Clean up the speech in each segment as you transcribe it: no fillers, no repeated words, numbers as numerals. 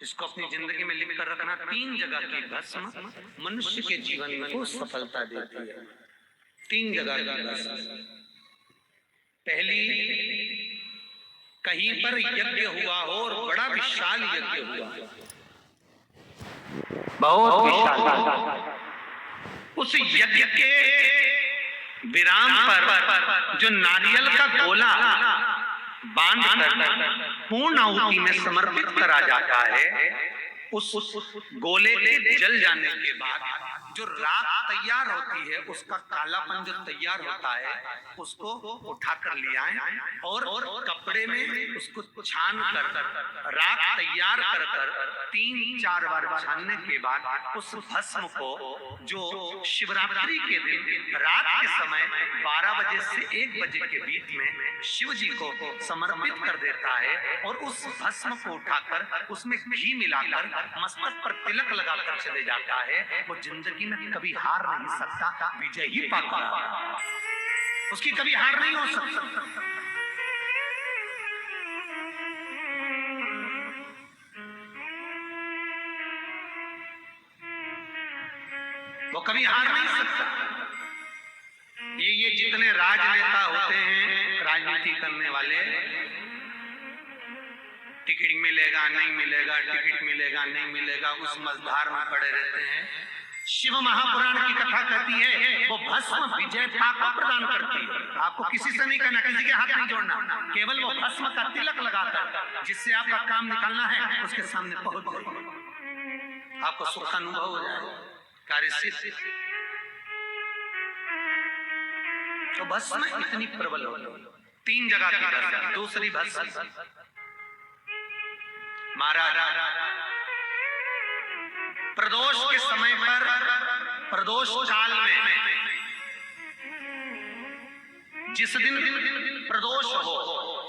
इसको अपनी जिंदगी में लिख कर रखना। 3 जगह की भस्म मनुष्य के जीवन को सफलता देती है। 3 जगह की भस्म। पहली, कहीं पर यज्ञ हुआ हो और बड़ा विशाल यज्ञ हुआ, बहुत विशाल, उस यज्ञ के विराम पर जो नारियल का गोला बांध कर पूर्ण आहुति में समर्पित करा जाता है, उस गोले के जल जाने के बाद जो राख तैयार होती है, उसका कालापन जो तैयार होता है, उसको उठाकर ले आए और कपड़े में उसको छान कर राख तैयार कर 3-4 बार छानने के बाद उस भस्म को जो शिवरात्रि के दिन रात के समय 12 बजे से 1 बजे के बीच में शिव जी को समर्पित कर देता है और उस भस्म को उठाकर उसमें घी मिलाकर मस्तक पर तिलक लगाकर चले जाता है, वो जिंदगी में कभी हार नहीं सकता, विजय ही पाता, उसकी कभी हार नहीं हो सकता। वो कभी हार नहीं सकता। ये जितने राजनेता होते हैं, राजनीति करने वाले, टिकट मिलेगा नहीं मिलेगा, टिकट मिलेगा नहीं मिलेगा, उस मझधार में पड़े रहते हैं। शिव महापुराण की कथा कहती है वो भस्म विजयता को प्रदान करती है। आपको किसी से नहीं करना, किसी के हाथ नहीं जोड़ना, केवल वो भस्म का तिलक लगाकर जिससे आपका काम निकालना है उसके सामने पहुंच जाए, आपको सुख अनुभव हो जाए, कार्य सिद्ध। तो भस्म इतनी प्रबल हो, 3 जगह की भस्म। दूसरी भस्म, महाराज प्रदोष के समय पर, प्रदोष काल में, जिस दिन प्रदोष हो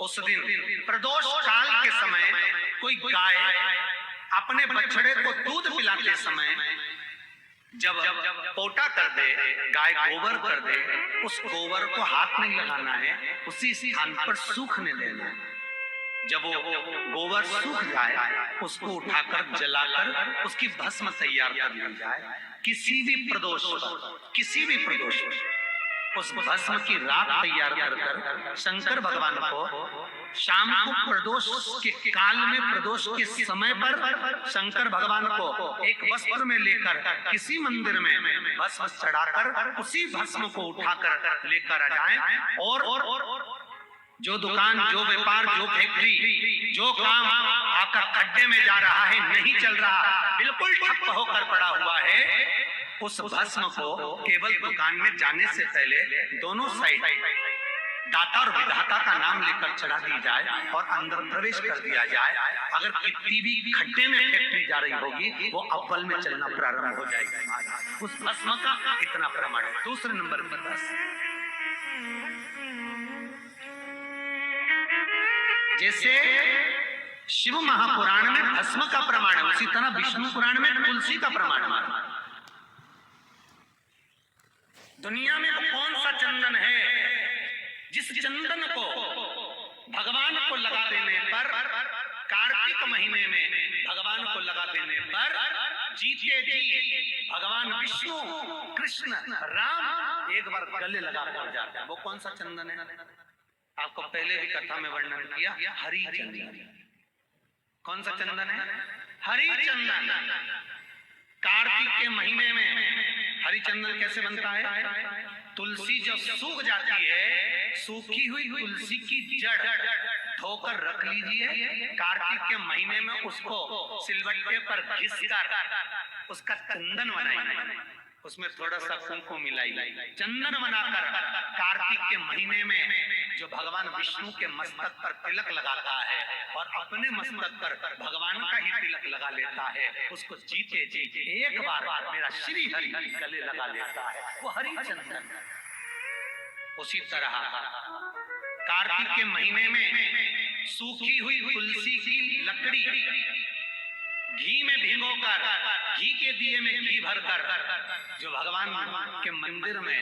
उस दिन प्रदोष काल के समय कोई गाय अपने बछड़े को दूध पिलाते समय जब पोटा कर दे, गाय गोबर कर दे, उस गोबर को हाथ नहीं लगाना है, उसी स्थान पर सूखने देना है। जब वो गोबर सूख जाए उसको उठाकर जलाकर उसकी भस्म तैयार कर ली जाए। किसी भी प्रदोष उस भस्म की राख तैयार कर शंकर भगवान को शाम को प्रदोष के काल में, प्रदोष के समय पर शंकर भगवान को एक वस्त्र में लेकर किसी मंदिर में भस्म चढ़ाकर उसी भस्म को उठाकर लेकर आ जाएं और जो दुकान, जो व्यापार, जो फैक्ट्री, जो काम आपका खड्डे में जा रहा है, नहीं चल रहा, बिल्कुल ठप होकर पड़ा हुआ है, उस भस्म को केवल दुकान में जाने से पहले दोनों साइड दाता और विधाता का नाम लेकर चढ़ा दी जाए और अंदर प्रवेश कर दिया जाए। अगर कितनी भी खड्डे में फैक्ट्री जा रही होगी वो अव्वल में चलना प्रारंभ हो जाएगी। उस भस्म का इतना प्रमाण है। दूसरे नंबर पर भस्म, जैसे शिव महापुराण में भस्म का प्रमाण है, उसी तरह विष्णु पुराण में तुलसी का प्रमाण है। दुनिया में कौन सा चंदन है जिस चंदन को भगवान को लगा देने पर, कार्तिक महीने में भगवान को लगा देने पर जीते जी भगवान विष्णु, कृष्ण, राम एक बार गले लगा कर जाते हैं? वो कौन सा चंदन है? आपको पहले भी कथा में वर्णन किया, हरि चंदन। कौन सा चंदन है? हरि चंदन। कार्तिक के महीने में हरि चंदन कैसे बनता है? तुलसी जब सूख जाती है, सूखी हुई तुलसी की जड़ धोकर रख लीजिए, कार्तिक के महीने में उसको सिलबट्टे पर घिसकर उसका चंदन बनाइए, उसमें थोड़ा सा कुमकुम मिलाई, चंदन बनाकर कार्तिक के महीने में जो भगवान विष्णु के मस्तक पर तिलक लगाता है और अपने मस्तक पर भगवान का ही तिलक लगा लेता है, उसको जीते जी एक बार मेरा श्री हरि गले लगा लेता है, वो हरि चंदन। उसी तरह कार्तिक के महीने में सूखी हुई तुलसी की लकड़ी घी में भिगोकर, घी के दिए में घी भरकर जो भगवान के मंदिर में,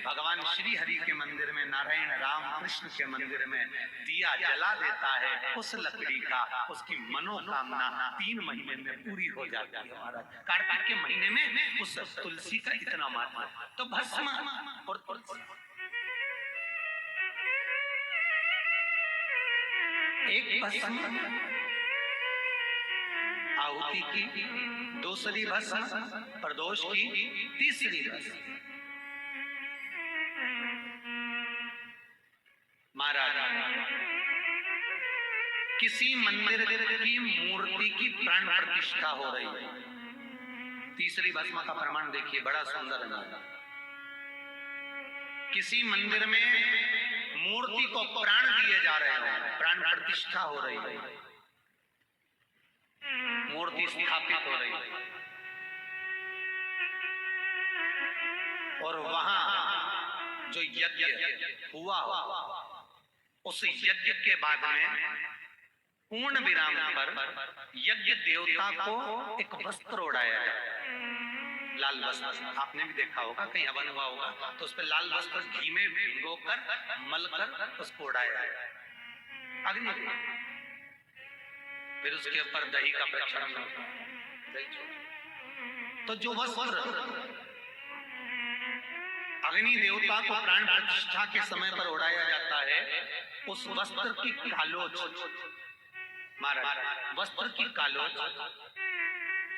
भगवान श्री हरि के मंदिर में, नारायण राम कृष्ण के मंदिर में दिया जला देता है, उस लकड़ी का उसकी मनोकामना 3 महीने में पूरी हो जाती है महाराज। कार्तिक के महीने में उस तुलसी का इतना महत्व है। तो भस्म और तुलसी, एक भस्म आहुति की, दूसरी भस्म प्रदोष की, तीसरी भस्म महाराज किसी मंदिर की मूर्ति की प्राण प्रतिष्ठा हो रही है। तीसरी भस्म का प्रमाण देखिए, बड़ा सुंदर है। किसी मंदिर में मूर्ति को प्राण दिए जा रहे हैं, प्राण प्रतिष्ठा हो रही है, मूर्ति स्थापित हो रही है, और वहां जो यज्ञ हुआ उस यज्ञ के बाद में पूर्ण विराम पर यज्ञ देवता को एक वस्त्र ओढ़ाया जाए, लाल वस्त्र। आपने भी देखा होगा, कहीं हवन हुआ होगा तो उस पर लाल वस्त्र घी में भिगोकर मलकर उसको ओढ़ाया जाए अग्नि, फिर उसके ऊपर दही का प्रक्षालन होता है। तो जो वस्त्र अग्नि देवता को प्राण प्रतिष्ठा के समय पर ओढ़ाया जाता है, उस वस्त्र की कालोच महाराज, वस्त्र की कालोच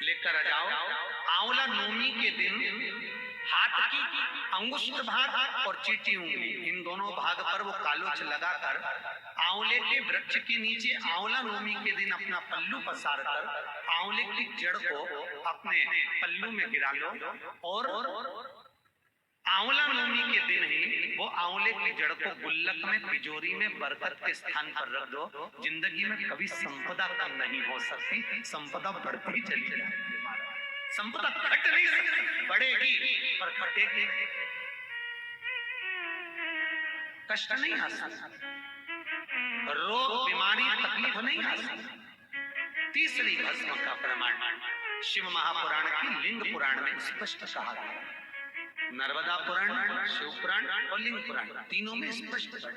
लेकर आ जाओ। आंवला नवमी के दिन हाथ की अंगुष्ठ भाग और चीटी उंगली, इन दोनों भाग पर वो कालोच लगाकर आंवले के वृक्ष के नीचे आंवला नवमी के दिन अपना पल्लू पसार कर आंवले की जड़ को अपने पल्लू में गिरा लो, और आंवला नवमी के दिन ही वो आंवले की जड़ को गुल्लक में, तिजोरी में, बरकत के स्थान पर रख दो। जिंदगी में कभी संपदा कम नहीं हो सकती, संपदा बढ़ती ही चली जाएगी। संपदा घट नहीं सकती, बढ़ेगी पर घटेगी, कष्ट नहीं आ सकता, रोग बीमारी तकलीफ नहीं आ सकती। तीसरी भस्म का प्रमाण शिव महापुराण की लिंग पुराण में स्पष्ट कहा गया। नर्मदा पुराण, शिव पुराण और लिंग पुराण, तीनों में स्पष्ट है।